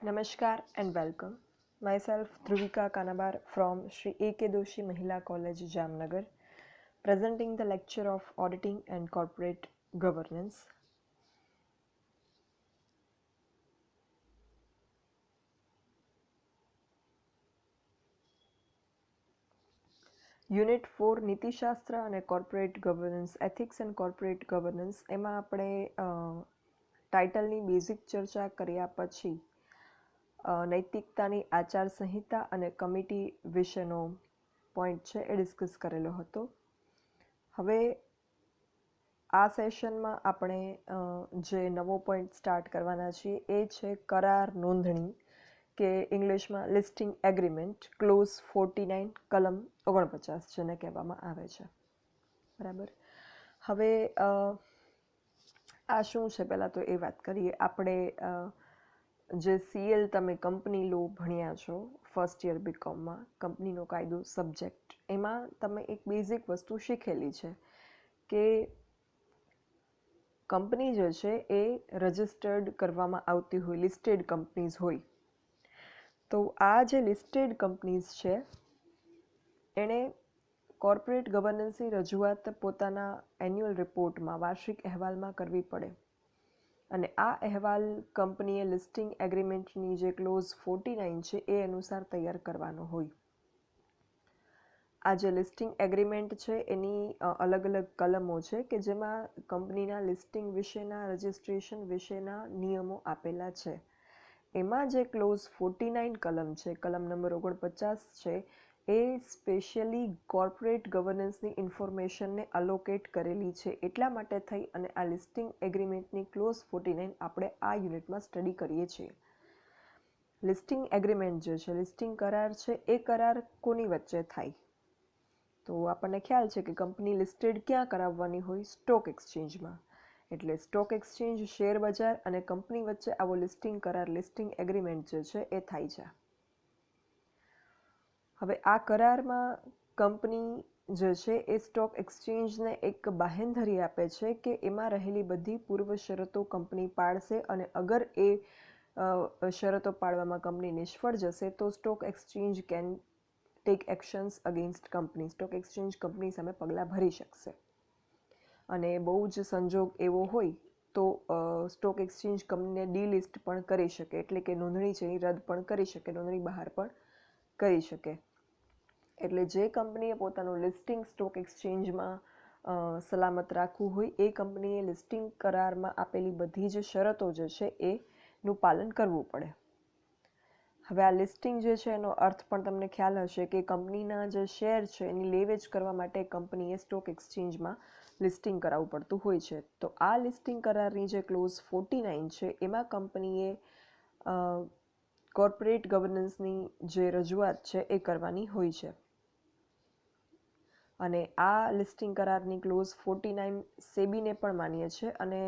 Namaskar and welcome. Myself Dhruvika Kanabar from Sri A.K. Doshi Mahila College, Jamnagar, presenting the lecture of Auditing and Corporate Governance. Unit 4 નીતિશાસ્ત્ર અને corporate governance ethics and corporate governance એમાં આપણે ટાઇટલની basic ચર્ચા કર્યા પછી નૈતિકતાની આચાર સંહિતા અને committee વિશેનો પોઈન્ટ છે એ ડિસ્કસ કરેલો હતો. હવે આ સેશનમાં આપણે જે નવો પોઈન્ટ સ્ટાર્ટ કરવાના છીએ એ છે કરાર નોંધણી કે ઇંગ્લિશમાં લિસ્ટિંગ એગ્રીમેન્ટ ક્લોઝ 49 કલમ 49 જેને કહેવામાં આવે છે. બરાબર. હવે આ શું છે પહેલાં તો એ વાત કરીએ. આપણે જે સીએલ તમે કંપની લો ભણ્યા છો ફર્સ્ટ યર બીકોમમાં, કંપનીનો કાયદો સબ્જેક્ટ, એમાં તમે એક બેઝિક વસ્તુ શીખેલી છે કે કંપની જે છે એ રજિસ્ટર્ડ કરવામાં આવતી હોય, લિસ્ટેડ કંપનીઝ હોય. તો આ જે લિસ્ટેડ કંપનીઝ છે એણે કોર્પોરેટ ગવર્નન્સની રજૂઆત પોતાના એન્યુઅલ રિપોર્ટમાં, વાર્ષિક અહેવાલમાં કરવી પડે. અને આ અહેવાલ કંપનીએ લિસ્ટિંગ એગ્રીમેન્ટની જે ક્લોઝ 49 છે એ અનુસાર તૈયાર કરવાનો હોય. આ જે લિસ્ટિંગ એગ્રીમેન્ટ છે એની અલગ અલગ કલમો છે કે જેમાં કંપનીના લિસ્ટિંગ વિશેના, રજિસ્ટ્રેશન વિશેના નિયમો આપેલા છે. એમાં જે ક્લોઝ 49 કલમ છે, કલમ નંબર 49 છે, એ સ્પેશિયલી કોર્પોરેટ ગવર્નન્સની ઇન્ફોર્મેશનને અલોકેટ કરેલી છે. એટલા માટે થઈ અને આ લિસ્ટિંગ એગ્રીમેન્ટની ક્લોઝ 49 આપણે આ યુનિટમાં સ્ટડી કરીએ છીએ. લિસ્ટિંગ એગ્રીમેન્ટ જે છે, લિસ્ટિંગ કરાર છે, એ કરાર કોની વચ્ચે થાય? તો આપણને ખ્યાલ છે કે કંપની લિસ્ટેડ ક્યાં કરાવવાની હોય? સ્ટોક એક્સચેન્જમાં. એટલે સ્ટોક એક્સચેન્જ, શેર બજાર અને કંપની વચ્ચે આવો લિસ્ટિંગ કરાર, લિસ્ટિંગ એગ્રીમેન્ટ જે છે એ થાય છે. હવે આ કરારમાં કંપની જે છે એ સ્ટોક એક્સચેન્જને એક બાહેંધરી આપે છે કે એમાં રહેલી બધી પૂર્વ શરતો કંપની પાળશે અને અગર એ શરતો પાળવામાં કંપની નિષ્ફળ જશે તો stock exchange can take actions against company. Stock exchange company સામે પગલાં ભરી શકશે. અને બહુ જ સંજોગ એવો હોય તો સ્ટોક એક્સચેન્જ કંપનીને ડીલિસ્ટ પણ કરી શકે, એટલે કે નોંધણી છે એ રદ પણ કરી શકે, નોંધણી બહાર પણ કરી શકે. એટલે જે કંપનીએ પોતાનું લિસ્ટિંગ સ્ટોક એક્સચેન્જમાં સલામત રાખવું હોય એ કંપનીએ લિસ્ટિંગ કરારમાં આપેલી બધી જ શરતો જે છે એનું પાલન કરવું પડે. હવે આ લિસ્ટિંગ જે છે એનો અર્થ પણ તમને ખ્યાલ હશે કે કંપનીના જે શેર છે એની લેવેચ કરવા માટે કંપનીએ સ્ટોક એક્સચેન્જમાં લિસ્ટિંગ કરાવવું પડતું હોય છે. તો આ લિસ્ટિંગ કરારની જે ક્લોઝ 49 છે એમાં કંપનીએ કોર્પોરેટ ગવર્નન્સની જે રજૂઆત છે એ કરવાની હોય છે. અને આ લિસ્ટિંગ કરારની ક્લોઝ 49 સેબીને પણ માન્ય છે અને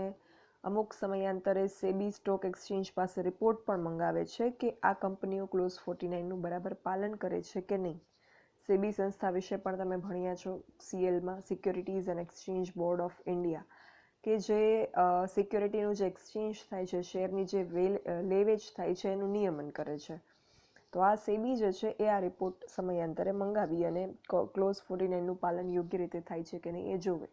અમુક સમયાંતરે સેબી સ્ટોક એક્સચેન્જ પાસે રિપોર્ટ પણ મંગાવે છે કે આ કંપનીઓ ક્લોઝ 49નું બરાબર પાલન કરે છે કે નહીં. સેબી સંસ્થા વિશે પણ તમે ભણ્યા છો સીએલમાં, securities and exchange board of India, કે જે સિક્યોરિટીનું જે એક્સચેન્જ થાય છે, શેરની જે લેવેચ થાય છે એનું નિયમન કરે છે. તો આ સેબી જે છે એ આ રિપોર્ટ સમયાંતરે મંગાવી અને ક્લોઝ 49નું પાલન યોગ્ય રીતે થાય છે કે નહીં એ જોવે.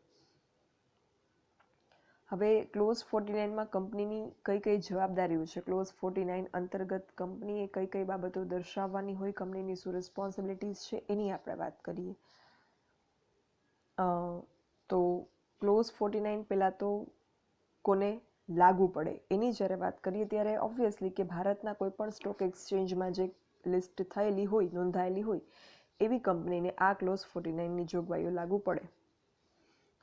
હવે ક્લોઝ 49માં કંપનીની કઈ કઈ જવાબદારીઓ છે, ક્લોઝ 49 અંતર્ગત કંપનીએ કઈ કઈ બાબતો દર્શાવવાની હોય, કંપનીની શું રિસ્પોન્સિબિલિટીઝ છે એની આપણે વાત કરીએ. તો ક્લોઝ 49 પહેલાં તો કોને લાગુ પડે એની જ્યારે વાત કરીએ ત્યારે ઓબ્વિયસલી કે ભારતના કોઈ પણ સ્ટોક એક્સચેન્જમાં જે લિસ્ટ થયેલી હોય, નોંધાયેલી હોય એવી કંપનીને આ ક્લોઝ 49ની જોગવાઈઓ લાગુ પડે.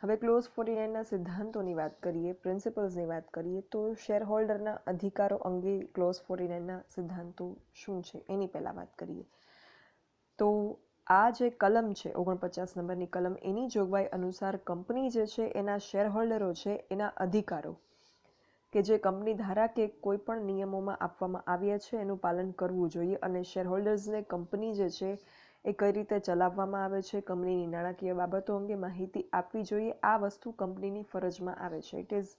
હવે ક્લોઝ 49ના સિદ્ધાંતોની વાત કરીએ, પ્રિન્સિપલ્સની વાત કરીએ તો શેર હોલ્ડરના અધિકારો અંગે ક્લોઝ 49ના સિદ્ધાંતો શું છે એની પહેલાં વાત કરીએ. તો આ જે કલમ છે 49 નંબરની કલમ, એની જોગવાઈ અનુસાર કંપની જે છે એના શેર હોલ્ડરો છે એના અધિકારો કે જે કંપની ધારા કે કોઈ પણ નિયમોમાં આપવામાં આવ્યા છે એનું પાલન કરવું જોઈએ અને શેર હોલ્ડર્સને કંપની જે છે એ કઈ રીતે ચલાવવામાં આવે છે, કંપનીની નાણાકીય બાબતો અંગે માહિતી આપવી જોઈએ. આ વસ્તુ કંપનીની ફરજમાં આવે છે. It is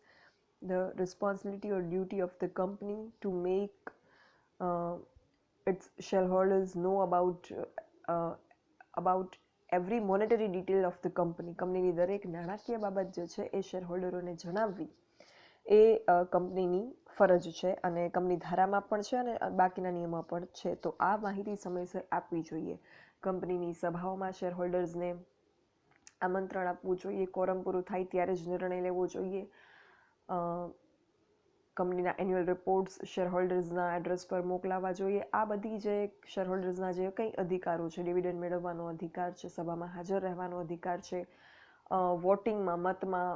the responsibility or duty of the company to make its shareholders know about every monetary detail of the company. કંપનીની દરેક નાણાકીય બાબત જે છે એ શેરહોલ્ડરોને જણાવવી એ કંપનીની ફરજ છે અને કંપની ધારામાં પણ છે અને બાકીના નિયમો પણ છે. તો આ માહિતી સમયસર આપવી જોઈએ. કંપનીની સભાઓમાં શેરહોલ્ડર્સને આમંત્રણ આપવું જોઈએ. કોરમ પૂરું થાય ત્યારે જ નિર્ણય લેવો જોઈએ. કંપનીના એન્યુઅલ રિપોર્ટ્સ શેરહોલ્ડર્સના એડ્રેસ પર મોકલાવવા જોઈએ. આ બધી જે શેરહોલ્ડર્સના જે કંઈ અધિકારો છે, ડિવિડન્ડ મેળવવાનો અધિકાર છે, સભામાં હાજર રહેવાનો અધિકાર છે, વોટિંગમાં મતમાં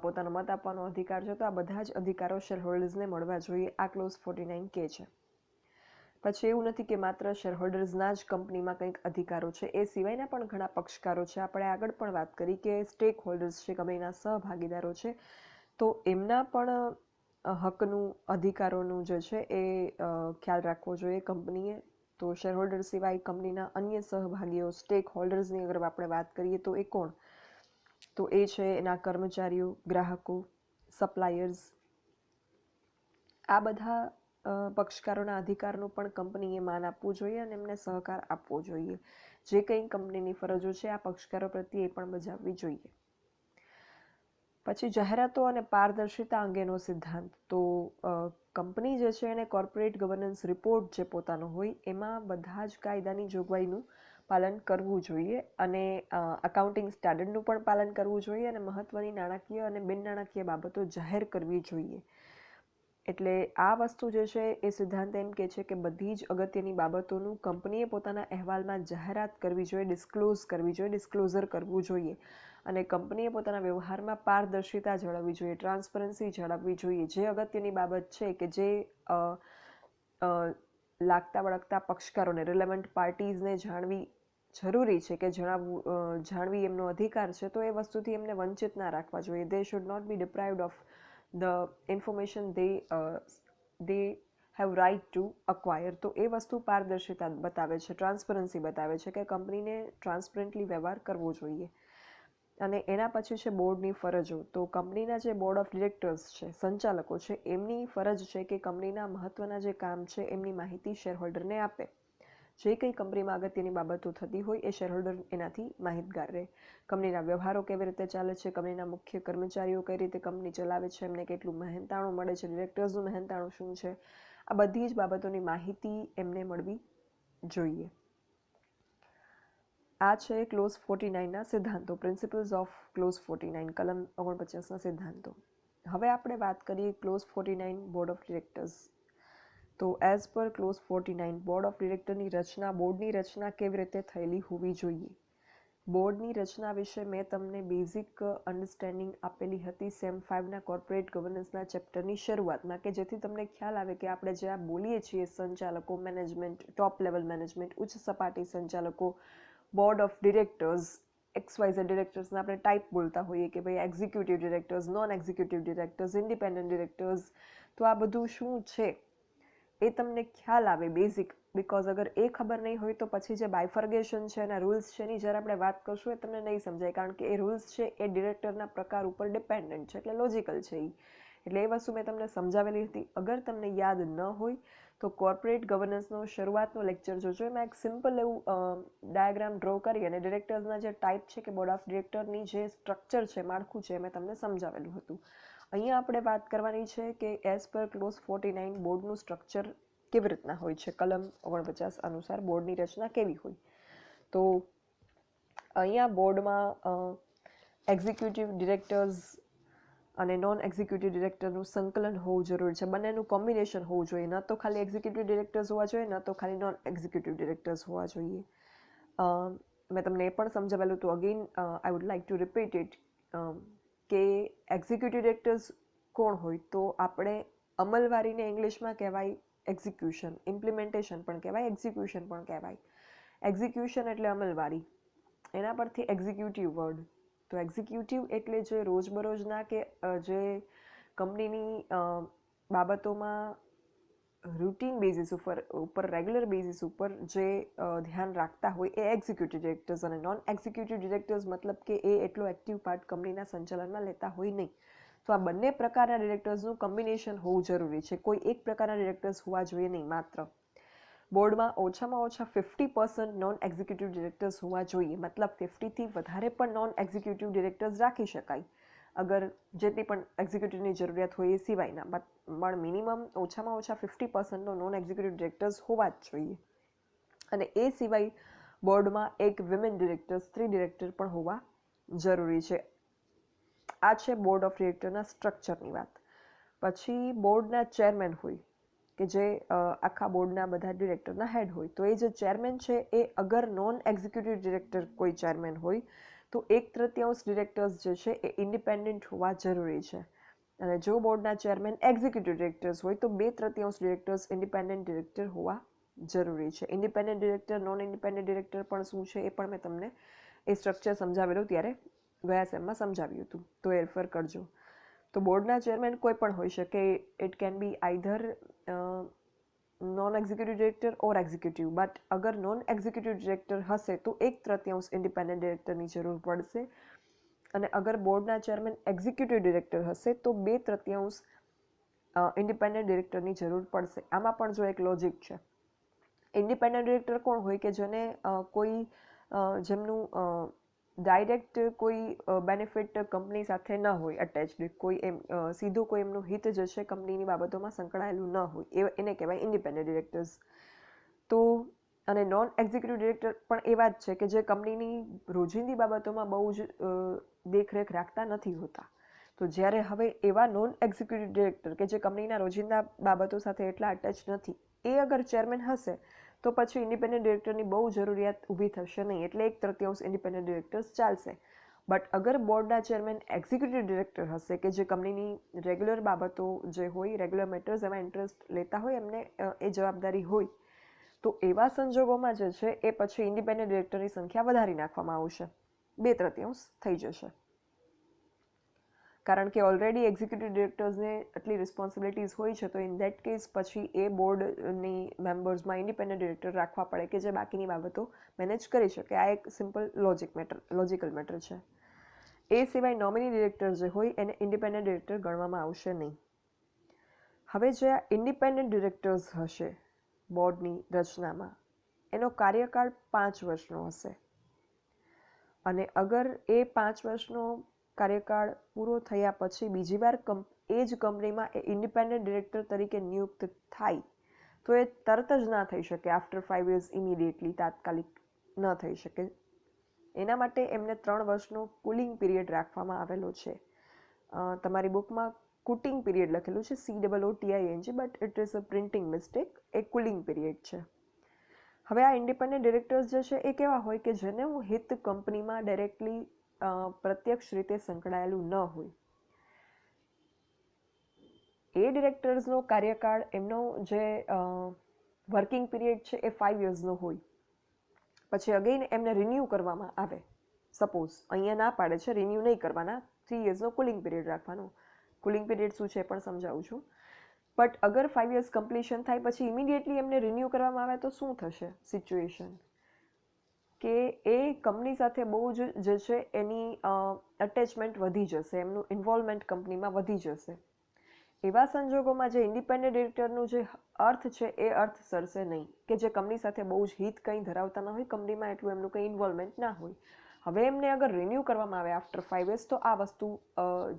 પોતાનો મત આપવાનો અધિકાર છે, તો આ બધા જ અધિકારો શેરહોલ્ડર્સને મળવા જોઈએ. આ ક્લોઝ 49 કહે છે. પછી એવું નથી કે માત્ર શેરહોલ્ડર્સના જ કંપનીમાં કંઈક અધિકારો છે, એ સિવાયના પણ ઘણા પક્ષકારો છે. આપણે આગળ પણ વાત કરી કે સ્ટેક હોલ્ડર્સ છે, કંપનીના સહભાગીદારો છે, તો એમના પણ હકનું અધિકારોનું જે છે એ ખ્યાલ રાખવો જોઈએ કંપનીએ. તો શેરહોલ્ડર સિવાય કંપનીના અન્ય સહભાગીઓ સ્ટેક હોલ્ડર્સની અગર આપણે વાત કરીએ તો એ કોણ? તો એ છે એના કર્મચારીઓ, ગ્રાહકો, સપ્લાયર્સ. આ બધા પક્ષકારોના અધિકારનું પણ કંપનીએ માન આપવું જોઈએ અને એમને સહકાર આપવો જોઈએ. જે કંઈ કંપનીની ફરજો છે આ પક્ષકારો પ્રત્યે એ પણ બજાવવી જોઈએ. પછી જાહેરાતો અને પારદર્શિતા અંગેનો સિદ્ધાંત. તો કંપની જે છે એને કોર્પોરેટ ગવર્નન્સ રિપોર્ટ જે પોતાનો હોય એમાં બધા જ કાયદાની જોગવાઈનું પાલન કરવું જોઈએ અને અકાઉન્ટિંગ સ્ટાન્ડર્ડનું પણ પાલન કરવું જોઈએ અને મહત્ત્વની નાણાકીય અને બિન નાણાકીય બાબતો જાહેર કરવી જોઈએ. એટલે આ વસ્તુ જે છે એ સિદ્ધાંત એમ કહે છે કે બધી જ અગત્યની બાબતોનું કંપનીએ પોતાના અહેવાલમાં જાહેરાત કરવી જોઈએ, ડિસ્ક્લોઝ કરવી જોઈએ, ડિસ્ક્લોઝર કરવું જોઈએ. અને કંપનીએ પોતાના વ્યવહારમાં પારદર્શિતા જાળવવી જોઈએ, ટ્રાન્સપરન્સી જાળવવી જોઈએ. જે અગત્યની બાબત છે કે જે લાગતા વળગતા પક્ષકારોને, રિલેવન્ટ પાર્ટીઝને જાણવી જરૂરી છે કે જાણવી એમનો અધિકાર છે, તો એ વસ્તુથી એમને વંચિત ના રાખવા જોઈએ. They should not be deprived of the information they have right to acquire. તો એ વસ્તુ પારદર્શિતા બતાવે છે, ટ્રાન્સપરન્સી બતાવે છે કે કંપનીને ટ્રાન્સપરન્ટલી વ્યવહાર કરવો જોઈએ. અને એના પછી છે બોર્ડની ફરજો. તો કંપનીના જે બોર્ડ ઓફ ડિરેક્ટર્સ છે, સંચાલકો છે, એમની ફરજ છે કે કંપનીના મહત્ત્વના જે કામ છે એમની માહિતી શેરહોલ્ડરને આપે. જે કંઈ કંપનીમાં અગત્યની બાબતો થતી હોય એ શેરહોલ્ડર એનાથી માહિતગાર રહે. કંપનીના વ્યવહારો કેવી રીતે ચાલે છે, કંપનીના મુખ્ય કર્મચારીઓ કઈ રીતે કંપની ચલાવે છે, એમને કેટલું મહેનતાણું મળે છે, ડિરેક્ટર્સનું મહેનતાણું શું છે, આ બધી જ બાબતોની માહિતી એમને મળવી જોઈએ. આ છે ક્લોઝ 49ના સિદ્ધાંતો, પ્રિન્સિપલ્સ ઓફ ક્લોઝ 49, કલમ 49ના સિદ્ધાંતો. હવે આપણે વાત કરીએ ક્લોઝ 49 બોર્ડ ઓફ ડિરેક્ટર્સ. તો as per clause 49 board of ડિરેક્ટરની રચના, બોર્ડની રચના કેવી રીતે થયેલી હોવી જોઈએ. બોર્ડની રચના વિશે મેં તમને બેઝિક અન્ડરસ્ટેન્ડિંગ આપેલી હતી સેમ 5ના કોર્પોરેટ ગવર્નન્સના ચેપ્ટરની શરૂઆતમાં, કે જેથી તમને ખ્યાલ આવે કે આપણે જે આ બોલીએ છીએ સંચાલકો, મેનેજમેન્ટ, ટોપ લેવલ મેનેજમેન્ટ, ઉચ્ચ સપાટી સંચાલકો, બોર્ડ ઓફ ડિરેક્ટર્સ, XYZ ડિરેક્ટર્સના આપણે ટાઈપ બોલતા હોઈએ કે ભાઈ executive directors, non executive directors, independent directors. તો આ બધું શું છે એ તમને ખ્યાલ આવે બેઝિક. બિકોઝ અગર એ ખબર નહીં હોય તો પછી જે બાયફર્ગેશન છે એના રૂલ્સ છે એની જ્યારે આપણે વાત કરશું એ તમને નહીં સમજાય, કારણ કે એ રૂલ્સ છે એ ડિરેક્ટરના પ્રકાર ઉપર ડિપેન્ડન્ટ છે, એટલે લોજિકલ છે એ. એટલે એ વસ્તુ મેં તમને સમજાવેલી હતી. અગર તમને યાદ ન હોય તો કોર્પોરેટ ગવર્નન્સનો શરૂઆતનો લેક્ચર જોજો. એમાં એક સિમ્પલ એવું ડાયાગ્રામ ડ્રો કરી અને ડિરેક્ટર્સના જે ટાઈપ છે કે બોર્ડ ઓફ ડિરેક્ટરની જે સ્ટ્રક્ચર છે, માળખું છે, મેં તમને સમજાવેલું હતું. અહીંયા આપણે વાત કરવાની છે કે એઝ પર ક્લોઝ 49 બોર્ડનું સ્ટ્રક્ચર કેવી રીતના હોય છે. કલમ 49 અનુસાર બોર્ડની રચના કેવી હોય. તો અહીંયા બોર્ડમાં એક્ઝિક્યુટિવ ડિરેક્ટર્સ અને નોન એક્ઝિક્યુટિવ ડિરેક્ટરનું સંકલન હોવું જરૂરી છે. બંનેનું કોમ્બિનેશન હોવું જોઈએ. ન તો ખાલી એક્ઝિક્યુટિવ ડિરેક્ટર્સ હોવા જોઈએ, ન તો ખાલી નોન એક્ઝિક્યુટિવ ડિરેક્ટર્સ હોવા જોઈએ. મેં તમને એ પણ સમજાવેલું હતું. Again I would like to repeat it કે એક્ઝિક્યુટિવ ડિરેક્ટર્સ કોણ હોય. તો આપણે અમલવારીને ઇંગ્લિશમાં કહેવાય એક્ઝિક્યુશન, ઇમ્પ્લિમેન્ટેશન પણ કહેવાય, એક્ઝિક્યુશન પણ કહેવાય. એક્ઝિક્યુશન એટલે અમલવારી, એના પરથી એક્ઝિક્યુટિવ વર્ડ. તો એક્ઝિક્યુટિવ એટલે જે રોજબરોજના કે જે કંપનીની બાબતોમાં રૂટીન બેઝિસ ઉપર રેગ્યુલર બેઝિસ ઉપર જે ધ્યાન રાખતા હોય એ એક્ઝિક્યુટિવ ડિરેક્ટર્સ. અને નોન એક્ઝિક્યુટિવ ડિરેક્ટર્સ મતલબ કે એ એટલો એક્ટિવ પાર્ટ કંપનીના સંચાલનમાં લેતા હોય નહીં. તો આ બંને પ્રકારના ડિરેક્ટર્સનું કોમ્બિનેશન હોવું જરૂરી છે. કોઈ એક પ્રકારના ડિરેક્ટર્સ હોવા જોઈએ નહીં. માત્ર બોર્ડમાં ઓછામાં ઓછા 50% નોન એક્ઝિક્યુટિવ ડિરેક્ટર્સ હોવા જોઈએ. મતલબ 50થી વધારે પણ નોન એક્ઝિક્યુટિવ ડિરેક્ટર્સ રાખી શકાય, અગર જેટલી પણ એક્ઝિક્યુટિવની જરૂરિયાત હોય એ સિવાયના. પણ મિનિમમ ઓછામાં ઓછા 50% નોન એક્ઝિક્યુટિવ ડિરેક્ટર્સ હોવા જ જોઈએ. અને એ સિવાય બોર્ડમાં એક વિમેન ડિરેક્ટર, સ્ત્રી ડિરેક્ટર પણ હોવા જરૂરી છે. આ છે બોર્ડ ઓફ ડિરેક્ટરના સ્ટ્રક્ચરની વાત. પછી બોર્ડના ચેરમેન હોય કે જે આખા બોર્ડના બધા ડિરેક્ટરના હેડ હોય. તો એ જે ચેરમેન છે એ અગર નોન એક્ઝિક્યુટિવ ડિરેક્ટર કોઈ ચેરમેન હોય તો 1/3 ડિરેક્ટર્સ જે છે એ ઇન્ડિપેન્ડન્ટ હોવા જરૂરી છે. અને જો બોર્ડના ચેરમેન એક્ઝિક્યુટિવ ડિરેક્ટર્સ હોય તો 2/3 ડિરેક્ટર્સ ઇન્ડિપેન્ડન્ટ ડિરેક્ટર હોવા જરૂરી છે. Independent director, non independent director પણ શું છે એ પણ મેં તમને એ સ્ટ્રક્ચર સમજાવેલું ત્યારે ગયા સેમમાં સમજાવ્યું હતું, તો એ રેફર કરજો. તો બોર્ડના ચેરમેન કોઈ પણ હોઈ શકે. It can be either non executive director or executive. But અગર નોન એક્ઝિક્યુટિવ ડિરેક્ટર હશે તો 1/3 ઇન્ડિપેન્ડન્ટ ડિરેક્ટરની જરૂર પડશે. અને અગર બોર્ડના ચેરમેન એક્ઝિક્યુટિવ ડિરેક્ટર હશે તો 2/3 ઇન્ડિપેન્ડન્ટ ડિરેક્ટરની જરૂર પડશે. આમાં પણ જો એક લોજિક છે. ઇન્ડિપેન્ડન્ટ ડિરેક્ટર કોણ હોય કે જેને જેમનું ડાયરેક્ટ કોઈ બેનિફિટ કંપની સાથે ન હોય અટેચ્ડ, કોઈ એમ સીધું કોઈ એમનું હિત જે છે કંપનીની બાબતોમાં સંકળાયેલું ન હોય, એને કહેવાય ઇન્ડિપેન્ડન્ટ ડિરેક્ટર્સ. તો અને નોન એક્ઝિક્યુટિવ ડિરેક્ટર પણ એવા જ છે કે જે કંપનીની રોજિંદી બાબતોમાં બહુ જ દેખરેખ રાખતા નથી હોતા. તો જ્યારે હવે એવા નોન એક્ઝિક્યુટિવ ડિરેક્ટર કે જે કંપનીના રોજિંદા બાબતો સાથે એટલા અટેચ નથી, એ અગર ચેરમેન હશે તો પછી ઇન્ડિપેન્ડન્ટ ડિરેક્ટરની બહુ જરૂરિયાત ઊભી થશે નહીં. એટલે 1/3 ઇન્ડિપેન્ડન્ટ ડિરેક્ટર્સ ચાલશે. બટ અગર બોર્ડના ચેરમેન એક્ઝિક્યુટિવ ડિરેક્ટર હશે કે જે કંપનીની રેગ્યુલર બાબતો જે હોય, રેગ્યુલર મેટર્સ એમાં ઇન્ટરેસ્ટ લેતા હોય, એમને એ જવાબદારી હોય, તો એવા સંજોગોમાં જે છે એ પછી ઇન્ડિપેન્ડન્ટ ડિરેક્ટરની સંખ્યા વધારી નાખવામાં આવશે. 2/3 થઈ જશે. કારણ કે ઓલરેડી એક્ઝિક્યુટિવ ડિરેક્ટર્સને આટલી રિસ્પોન્સિબિલિટીઝ હોય છે. તો ઇન ધેટ કેસ પછી એ બોર્ડની મેમ્બર્સમાં ઇન્ડિપેન્ડન્ટ ડિરેક્ટર રાખવા પડે કે જે બાકીની બાબતો મેનેજ કરી શકે. આ એક સિમ્પલ લોજિકલ મેટર છે. એ સિવાય નોમિની ડિરેક્ટર જે હોય એને ઇન્ડિપેન્ડન્ટ ડિરેક્ટર ગણવામાં આવશે નહીં. હવે જે આ ઇન્ડિપેન્ડન્ટ ડિરેક્ટર્સ હશે બોર્ડની રચનામાં, એનો કાર્યકાળ 5 વર્ષનો હશે. અને અગર એ 5 વર્ષનો કાર્યકાળ પૂરો થયા પછી બીજી વાર એ જ કંપનીમાં એ ઇન્ડિપેન્ડન્ટ ડિરેક્ટર તરીકે નિયુક્ત થાય તો એ તરત જ ના થઈ શકે. આફ્ટર 5 years ઇમિડિયેટલી, તાત્કાલિક ન થઈ શકે. એના માટે એમને 3 વર્ષનો કુલિંગ પીરિયડ રાખવામાં આવેલો છે. તમારી બુકમાં કુટિંગ પીરિયડ લખેલું છે, COOTING, but it is a printing mistake. A cooling period છે. હવે આ ઇન્ડિપેન્ડન્ટ ડિરેક્ટર્સ જે છે એ કેવા હોય કે જેનું હિત કંપનીમાં ડાયરેક્ટલી પ્રત્યક્ષ રીતે સંકળાયેલું ન હોય. એ ડિરેક્ટર્સનો કાર્યકાળ, એમનો જે વર્કિંગ પીરિયડ છે એ 5 yearsનો હોય. પછી અગેન એમને રિન્યૂ કરવામાં આવે. સપોઝ અહીંયા ના પાડે છે રિન્યૂ નહીં કરવાના, 3 yearsનો કુલિંગ પીરિયડ રાખવાનો. કુલિંગ પીરિયડ શું છે એ પણ સમજાવું છું. બટ અગર 5 years કમ્પ્લીશન થાય પછી ઇમિડિયેટલી એમને રિન્યૂ કરવામાં આવે તો શું થશે સિચ્યુએશન? કે એ કંપની સાથે બહુ જ જે છે એની અટેચમેન્ટ વધી જશે, એમનું ઇન્વોલ્વમેન્ટ કંપનીમાં વધી જશે. એવા સંજોગોમાં જે ઇન્ડિપેન્ડન્ટ ડિરેક્ટરનું જે અર્થ છે એ અર્થ સરશે નહીં, કે જે કંપની સાથે બહુ જ હિત કંઈ ધરાવતા ન હોય, કંપનીમાં એટલું એમનું કંઈ ઇન્વોલ્વમેન્ટ ના હોય. હવે એમને અગર રિન્યૂ કરવામાં આવે આફ્ટર 5 years તો આ વસ્તુ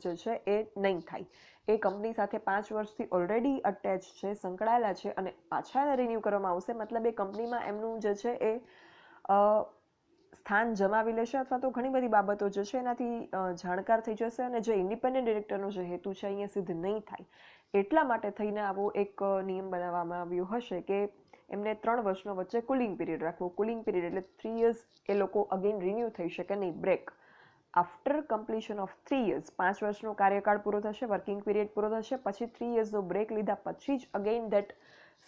જે છે એ નહીં થાય. એ કંપની સાથે 5 વર્ષથી ઓલરેડી અટેચ છે, સંકળાયેલા છે, અને પાછા એને રિન્યૂ કરવામાં આવશે. મતલબ એ કંપનીમાં એમનું જે છે એ સ્થાન જમાવી લેશે અથવા તો ઘણી બધી બાબતો જે છે એનાથી જાણકાર થઈ જશે. અને જે ઇન્ડિપેન્ડન્ટ ડિરેક્ટરનો જે હેતુ છે અહીંયા સિદ્ધ નહીં થાય. એટલા માટે થઈને આવો એક નિયમ બનાવવામાં આવ્યો હશે કે એમને 3 વર્ષનો વચ્ચે કુલિંગ પીરિયડ રાખવો. કુલિંગ પીરિયડ એટલે 3 years એ લોકો અગેન રિન્યૂ થઈ શકે નહીં, break. After completion of 3 years, 5 વર્ષનો કાર્યકાળ પૂરો થશે, વર્કિંગ પીરિયડ પૂરો થશે, પછી 3 yearsનો બ્રેક લીધા પછી જ again that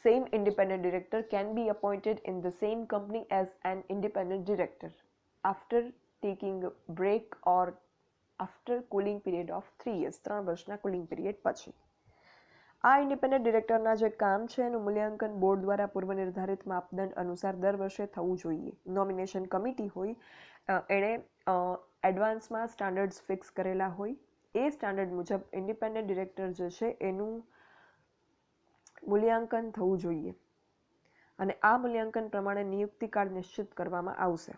same independent director can be appointed in the same company as an independent director after taking a break or after cooling period of 3 years. 3 વર્ષના કુલિંગ પીરિયડ પછી. આ independent ડિરેક્ટરના જે કામ છે એનું મૂલ્યાંકન બોર્ડ દ્વારા પૂર્વ નિર્ધારિત માપદંડ અનુસાર દર વર્ષે થવું જોઈએ. નોમિનેશન કમિટી હોય એણે એડવાન્સમાં સ્ટાન્ડર્ડ્સ ફિક્સ કરેલા હોય એ સ્ટાન્ડર્ડ મુજબ ઇન્ડિપેન્ડન્ટ ડિરેક્ટર જે છે એનું મૂલ્યાંકન થવું જોઈએ અને આ મૂલ્યાંકન પ્રમાણે નિયુક્તિકાળ નિશ્ચિત કરવામાં આવશે.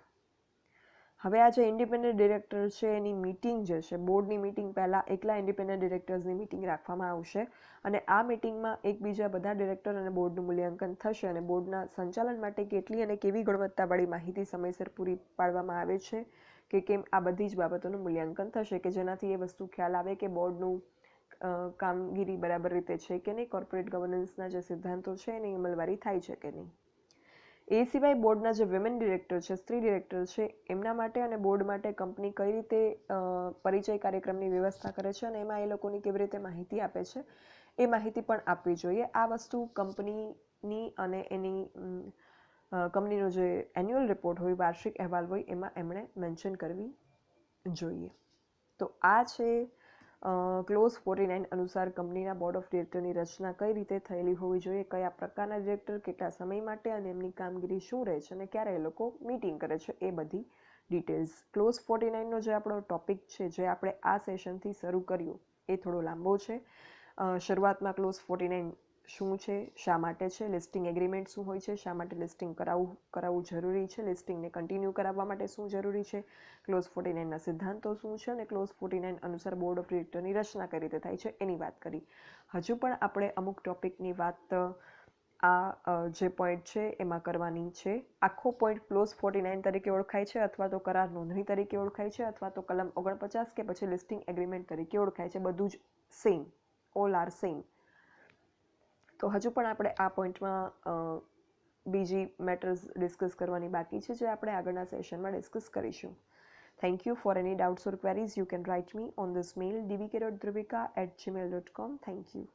હવે આ જે ઇન્ડિપેન્ડન્ટ ડિરેક્ટર છે એની મીટિંગ જે છે, બોર્ડની મીટિંગ પહેલાં એકલા ઇન્ડિપેન્ડન્ટ ડિરેક્ટર્સની મીટિંગ રાખવામાં આવશે અને આ મીટિંગમાં એકબીજા બધા ડિરેક્ટર અને બોર્ડનું મૂલ્યાંકન થશે અને બોર્ડના સંચાલન માટે કેટલી અને કેવી ગુણવત્તાવાળી માહિતી સમયસર પૂરી પાડવામાં આવે છે કે કેમ, આ બધી જ બાબતોનું મૂલ્યાંકન થશે કે જેનાથી એ વસ્તુ ખ્યાલ આવે કે બોર્ડનું કામગીરી બરાબર રીતે છે કે નહીં, કોર્પોરેટ ગવર્નન્સના જે સિદ્ધાંતો છે એની અમલવારી થાય છે કે નહીં. એ સિવાય બોર્ડના જે વિમેન ડિરેક્ટર છે, સ્ત્રી ડિરેક્ટર છે, એમના માટે અને બોર્ડ માટે કંપની કઈ રીતે પરિચય કાર્યક્રમની વ્યવસ્થા કરે છે અને એમાં એ લોકોની કેવી રીતે માહિતી આપે છે એ માહિતી પણ આપવી જોઈએ. આ વસ્તુ કંપનીની અને એની કંપનીનો જે એન્યુઅલ રિપોર્ટ હોય, વાર્ષિક અહેવાલ હોય, એમાં એમણે મેન્શન કરવી જોઈએ. તો આ છે ક્લોઝ 49 અનુસાર કંપનીના બોર્ડ ઓફ ડિરેક્ટરની રચના કઈ રીતે થયેલી હોવી જોઈએ, કયા પ્રકારના ડિરેક્ટર, કેટલા સમય માટે અને એમની કામગીરી શું રહે છે અને ક્યારે એ લોકો મીટિંગ કરે છે, એ બધી ડિટેલ્સ. ક્લોઝ 49નો જે આપણો ટોપિક છે, જે આપણે આ સેશનથી શરૂ કર્યું, એ થોડો લાંબો છે. શરૂઆતમાં ક્લોઝ 49 શું છે, શા માટે છે, લિસ્ટિંગ એગ્રીમેન્ટ શું હોય છે, શા માટે લિસ્ટિંગ કરાવવું જરૂરી છે, લિસ્ટિંગને કન્ટિન્યુ કરાવવા માટે શું જરૂરી છે, ક્લોઝ 49ના સિદ્ધાંતો શું છે અને ક્લોઝ 49 અનુસાર બોર્ડ ઓફ ડિરેક્ટરની રચના કઈ રીતે થાય છે એની વાત કરી. હજુ પણ આપણે અમુક ટોપિકની વાત આ જે પોઈન્ટ છે એમાં કરવાની છે. આખો પોઈન્ટ ક્લોઝ 49 તરીકે ઓળખાય છે અથવા તો કરાર નોંધણી તરીકે ઓળખાય છે અથવા તો કલમ 49 કે પછી લિસ્ટિંગ એગ્રીમેન્ટ તરીકે ઓળખાય છે. બધું જ સેમ, ઓલ આર સેમ. તો હજુ પણ આપણે આ પોઈન્ટમાં બીજી મેટર્સ ડિસ્કસ કરવાની બાકી છે, જે આપણે આગળના સેશનમાં ડિસ્કસ કરીશું. Thank you. For any doubts or queries, you can write me on this mail dvk.drupika@gmail.com. Thank you.